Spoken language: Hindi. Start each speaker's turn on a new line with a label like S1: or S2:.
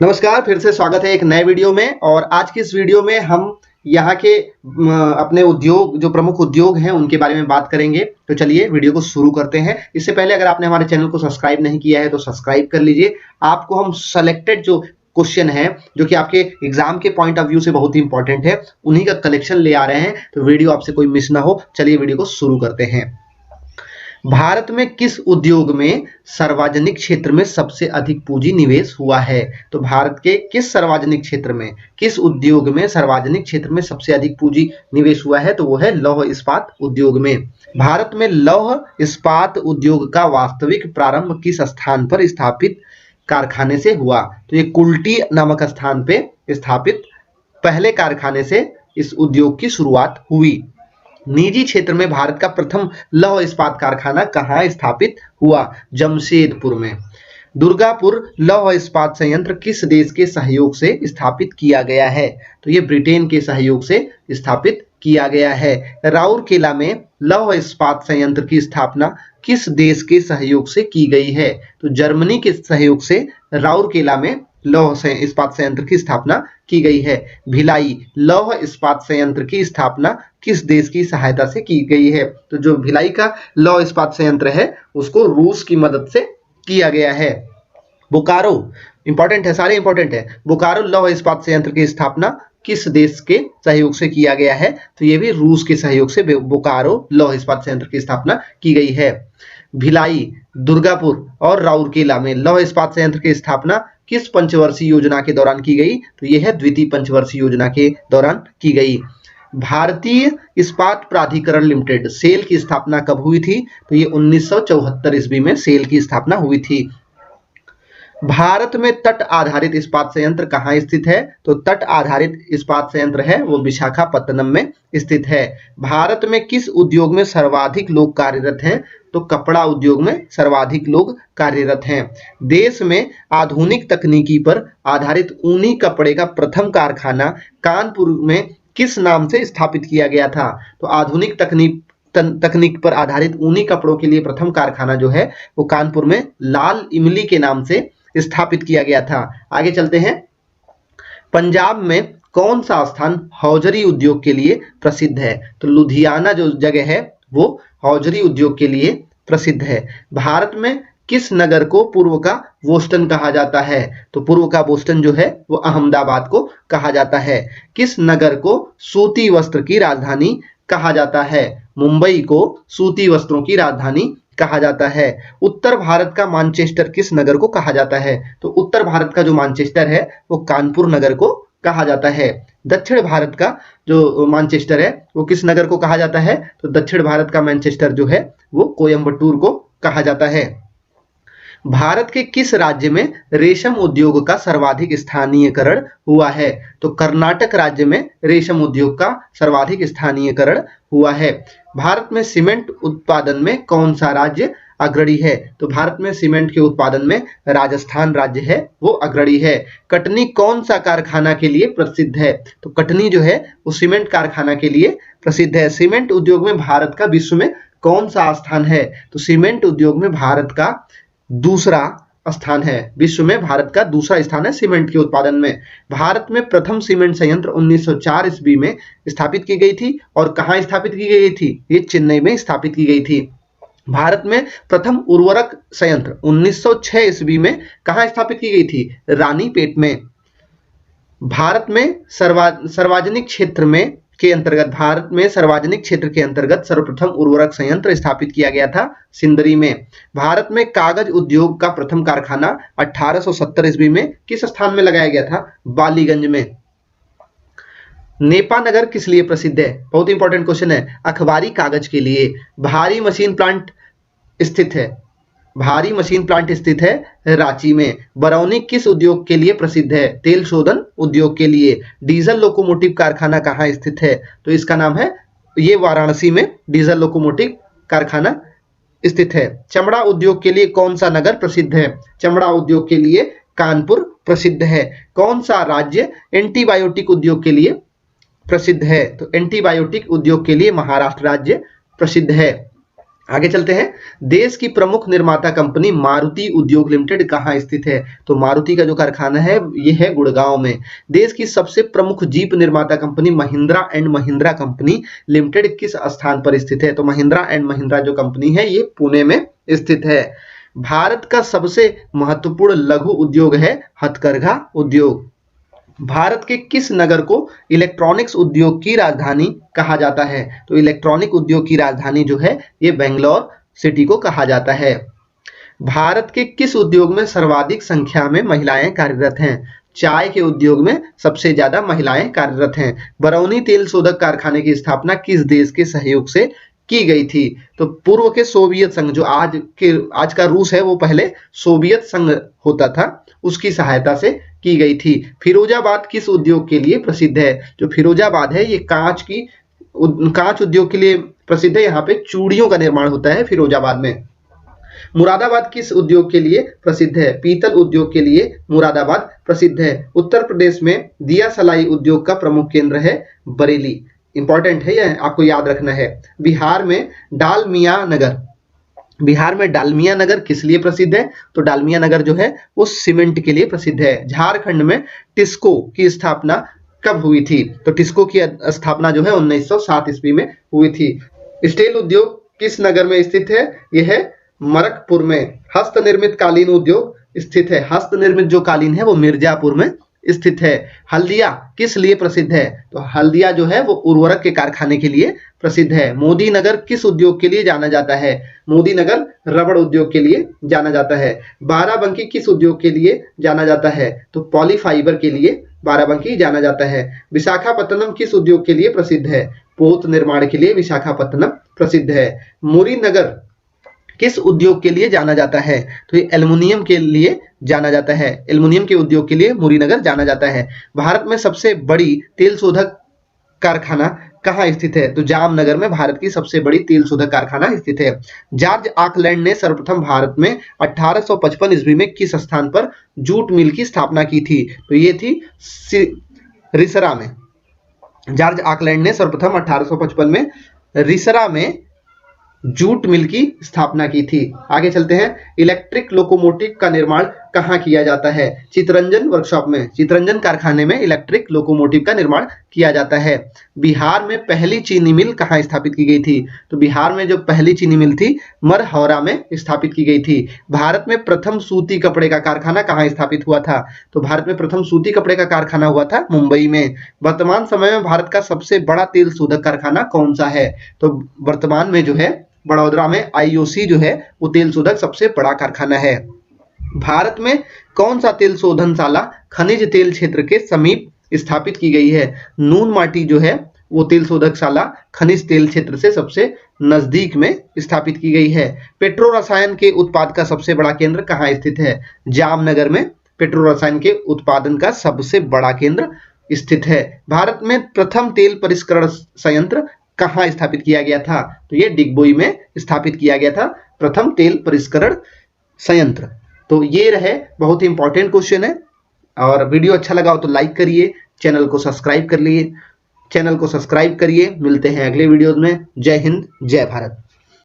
S1: नमस्कार, फिर से स्वागत है एक नए वीडियो में। और आज की इस वीडियो में हम यहाँ के अपने उद्योग, जो प्रमुख उद्योग हैं उनके बारे में बात करेंगे। तो चलिए वीडियो को शुरू करते हैं। इससे पहले अगर आपने हमारे चैनल को सब्सक्राइब नहीं किया है तो सब्सक्राइब कर लीजिए। आपको हम सेलेक्टेड जो क्वेश्चन है जो कि आपके एग्जाम के पॉइंट ऑफ व्यू से बहुत ही इंपॉर्टेंट है, उन्हीं का कलेक्शन ले आ रहे हैं, तो वीडियो आपसे कोई मिस ना हो। चलिए वीडियो को शुरू करते हैं। भारत में किस उद्योग में सार्वजनिक क्षेत्र में सबसे अधिक पूंजी निवेश हुआ है? तो भारत के किस सार्वजनिक क्षेत्र में, किस उद्योग में सार्वजनिक क्षेत्र में सबसे अधिक पूंजी निवेश हुआ है? तो वो है लौह इस्पात उद्योग में। भारत में लौह इस्पात उद्योग का वास्तविक प्रारंभ किस स्थान पर स्थापित कारखाने से हुआ? तो ये कुल्टी नामक स्थान पे स्थापित पहले कारखाने से इस उद्योग की शुरुआत हुई। निजी क्षेत्र में भारत का प्रथम लौह इस्पात कारखाना कहाँ स्थापित हुआ? जमशेदपुर में। दुर्गापुर लौह इस्पात संयंत्र किस देश के सहयोग से स्थापित किया गया है? तो ये ब्रिटेन के सहयोग से स्थापित किया गया है। राउरकेला में लौह इस्पात संयंत्र की स्थापना किस देश के सहयोग से की गई है? तो जर्मनी के सहयोग से राउरकेला में लौह इस्पात संयंत्र की स्थापना की गई है। भिलाई लौह इस्पात संयंत्र की स्थापना किस देश की सहायता से की गई है? तो जो भिलाई का लौह इस्पात संयंत्र है उसको रूस की मदद से किया गया है। बोकारो इंपॉर्टेंट है, सारे इंपॉर्टेंट है। बोकारो लौह इस्पात संयंत्र की स्थापना किस देश के सहयोग से किया गया है? तो ये भी रूस के सहयोग से बोकारो लौह इस्पात संयंत्र की स्थापना की गई है। भिलाई, दुर्गापुर और राउरकेला में लौह इस्पात संयंत्र की स्थापना किस पंचवर्षीय योजना के दौरान की गई? तो यह है द्वितीय पंचवर्षीय योजना के दौरान की गई। भारतीय इस्पात प्राधिकरण लिमिटेड सेल की स्थापना कब हुई थी? तो ये 1974 ईस्वी में सेल की स्थापना हुई थी। भारत में तट आधारित इस्पात संयंत्र कहाँ स्थित है? तो तट आधारित इस्पात संयंत्र है वो विशाखापत्तनम में स्थित है। भारत में किस उद्योग में सर्वाधिक लोग कार्यरत हैं? तो कपड़ा उद्योग में सर्वाधिक लोग कार्यरत हैं। देश में आधुनिक तकनीकी पर आधारित ऊनी कपड़े का प्रथम कारखाना कानपुर में किस नाम से स्थापित किया गया था? तो आधुनिक तकनीक पर आधारित ऊनी कपड़ों के लिए प्रथम कारखाना जो है वो कानपुर में लाल इमली के नाम से स्थापित किया गया था। आगे चलते हैं। पंजाब में कौन सा स्थान हौजरी उद्योग के लिए प्रसिद्ध है? तो लुधियाना जो जगह है वो हौजरी उद्योग के लिए प्रसिद्ध है। भारत में किस नगर को पूर्व का बोस्टन कहा जाता है? तो पूर्व का बोस्टन जो है वो अहमदाबाद को कहा जाता है। किस नगर को सूती वस्त्र की राजधानी कहा जाता है? मुंबई को सूती वस्त्रों की राजधानी कहा जाता है। उत्तर भारत का मानचेस्टर किस नगर को कहा जाता है? तो उत्तर भारत का जो मानचेस्टर है वो कानपुर नगर को कहा जाता है। दक्षिण भारत का जो मानचेस्टर है वो किस नगर को कहा जाता है? तो दक्षिण भारत का मैनचेस्टर जो है वो कोयम्बटूर को कहा जाता है। भारत के किस राज्य में रेशम उद्योग का सर्वाधिक स्थानीयकरण हुआ है? तो कर्नाटक राज्य में रेशम उद्योग का सर्वाधिक स्थानीयकरण हुआ है। भारत में सीमेंट उत्पादन में कौन सा राज्य अग्रणी है? तो भारत में सीमेंट के उत्पादन में राजस्थान राज्य है वो अग्रणी है। कटनी कौन सा कारखाना के लिए प्रसिद्ध है? तो कटनी जो है वो सीमेंट कारखाना के लिए प्रसिद्ध है। सीमेंट उद्योग में भारत का विश्व में कौन सा स्थान है? तो सीमेंट उद्योग में भारत का दूसरा स्थान है। विश्व में भारत का दूसरा स्थान है सीमेंट के उत्पादन में। भारत में प्रथम सीमेंट संयंत्र 1904 ईस्वी में स्थापित की गई थी। और कहाँ स्थापित की गई थी? ये चेन्नई में स्थापित की गई थी। भारत में प्रथम उर्वरक संयंत्र 1906 ईस्वी में कहाँ स्थापित की गई थी? रानीपेट में। भारत में सार्वजनिक क्षेत्र में के अंतर्गत भारत में सार्वजनिक क्षेत्र के अंतर्गत सर्वप्रथम उर्वरक संयंत्र स्थापित किया गया था सिंदरी में। भारत में कागज उद्योग का प्रथम कारखाना 1870 ईस्वी में किस स्थान में लगाया गया था? बालीगंज में। नेपानगर किस लिए प्रसिद्ध है? बहुत इंपॉर्टेंट क्वेश्चन है। अखबारी कागज के लिए। भारी मशीन प्लांट स्थित है रांची में। बरौनी किस उद्योग के लिए प्रसिद्ध है? तेल शोधन उद्योग के लिए। डीजल लोकोमोटिव कारखाना कहाँ स्थित है? तो इसका नाम है, ये वाराणसी में डीजल लोकोमोटिव कारखाना स्थित है। चमड़ा उद्योग के लिए कौन सा नगर प्रसिद्ध है? चमड़ा उद्योग के लिए कानपुर प्रसिद्ध है। कौन सा राज्य एंटीबायोटिक उद्योग के लिए प्रसिद्ध है? तो एंटीबायोटिक उद्योग के लिए महाराष्ट्र राज्य प्रसिद्ध है। आगे चलते हैं। देश की प्रमुख निर्माता कंपनी मारुति उद्योग लिमिटेड कहाँ स्थित है? तो मारुति का जो कारखाना है ये है गुड़गांव में। देश की सबसे प्रमुख जीप निर्माता company Mahindra and Mahindra company limited किस स्थान पर स्थित है? तो महिंद्रा एंड महिंद्रा जो कंपनी है ये पुणे में स्थित है। भारत का सबसे महत्वपूर्ण लघु उद्योग है हथकरघा उद्योग। भारत के किस नगर को इलेक्ट्रॉनिक्स उद्योग की राजधानी कहा जाता है? तो इलेक्ट्रॉनिक उद्योग की राजधानी जो है ये बेंगलोर सिटी को कहा जाता है। भारत के किस उद्योग में सर्वाधिक संख्या में महिलाएं कार्यरत हैं? चाय के उद्योग में सबसे ज्यादा महिलाएं कार्यरत हैं। बरौनी तेल शोधक कारखाने की स्थापना किस देश के सहयोग से की गई थी? तो पूर्व के सोवियत संघ, जो आज का रूस है, वो पहले सोवियत संघ होता था, उसकी सहायता से की गई थी। फिरोजाबाद किस उद्योग के लिए प्रसिद्ध है? जो फिरोजाबाद है ये कांच उद्योग के लिए प्रसिद्ध है। यहाँ पे चूड़ियों का निर्माण होता है फिरोजाबाद में। मुरादाबाद किस उद्योग के लिए प्रसिद्ध है? पीतल उद्योग के लिए मुरादाबाद प्रसिद्ध है। उत्तर प्रदेश में दिया सलाई उद्योग का प्रमुख केंद्र है बरेली। इंपॉर्टेंट है, यह आपको याद रखना है। बिहार में डालमिया नगर किस लिए प्रसिद्ध है? तो डालमिया नगर जो है वो सीमेंट के लिए प्रसिद्ध है। झारखंड में टिस्को की स्थापना कब हुई थी? तो टिस्को की स्थापना जो है 1907 ईस्वी में हुई थी। स्टील उद्योग किस नगर में स्थित है? यह है मरकपुर में। हस्तनिर्मित कालीन उद्योग स्थित है, हस्तनिर्मित जो कालीन है वो मिर्जापुर में स्थित है। हल्दिया किस लिए प्रसिद्ध है? तो हल्दिया जो है वो उर्वरक के कारखाने के लिए प्रसिद्ध है। मोदी नगर किस उद्योग के लिए जाना जाता है? मोदी नगर रबड़ उद्योग के लिए जाना जाता है। बाराबंकी किस उद्योग के लिए जाना जाता है? तो पॉलीफाइबर के लिए बाराबंकी जाना जाता है। विशाखापत्तनम किस उद्योग के लिए प्रसिद्ध है? पोत निर्माण के लिए विशाखापत्तनम प्रसिद्ध है। मुरी नगर किस उद्योग के लिए जाना जाता है? तो ये एल्युमिनियम के लिए जाना जाता है। एल्युमिनियम के उद्योग के लिए मुरीनगर जाना जाता है। भारत में सबसे बड़ी तेल शोधक कारखाना कहाँ स्थित है? तो जामनगर में भारत की सबसे बड़ी तेल शोधक कारखाना स्थित है। जॉर्ज ऑकलैंड ने सर्वप्रथम भारत में 1855 ईस्वी में किस स्थान पर जूट मिल की स्थापना की थी? तो ये थी रिसरा में। जॉर्ज ऑकलैंड ने सर्वप्रथम 1855 में रिसरा में जूट मिल की स्थापना की थी। आगे चलते हैं। इलेक्ट्रिक लोकोमोटिव का निर्माण कहाँ किया जाता है? चितरंजन वर्कशॉप में, चितरंजन कारखाने में इलेक्ट्रिक लोकोमोटिव का निर्माण किया जाता है। बिहार में पहली चीनी मिल कहाँ स्थापित की गई थी? तो बिहार में जो पहली चीनी मिल थी मरहौरा में स्थापित की गई थी। भारत में प्रथम सूती कपड़े का कारखाना कहाँ स्थापित हुआ था? तो भारत में प्रथम सूती कपड़े का कारखाना हुआ था मुंबई में। वर्तमान समय में भारत का सबसे बड़ा तेल शोधक कारखाना कौन सा है? तो वर्तमान में जो है बड़ौदा में आईओसी जो है वो तेल शोधक सबसे बड़ा कारखाना है। भारत में कौन सा तेल शोधनशाला खनिज तेल क्षेत्र के समीप स्थापित की गई है? नून माटी जो है वो तेल शोधकशाला खनिज तेल क्षेत्र से सबसे नजदीक में स्थापित की गई है। पेट्रो रसायन के उत्पाद का सबसे बड़ा केंद्र कहाँ स्थित है? जामनगर में पेट्रो रसायन के उत्पादन का सबसे बड़ा केंद्र स्थित है। भारत में प्रथम तेल परिष्करण संयंत्र कहाँ स्थापित किया गया था? तो ये डिगबोई में स्थापित किया गया था प्रथम तेल परिष्करण संयंत्र। तो ये रहे, बहुत ही इंपॉर्टेंट क्वेश्चन है। और वीडियो अच्छा लगा हो तो लाइक करिए, चैनल को सब्सक्राइब करिए। मिलते हैं अगले वीडियो में। जय हिंद, जय भारत।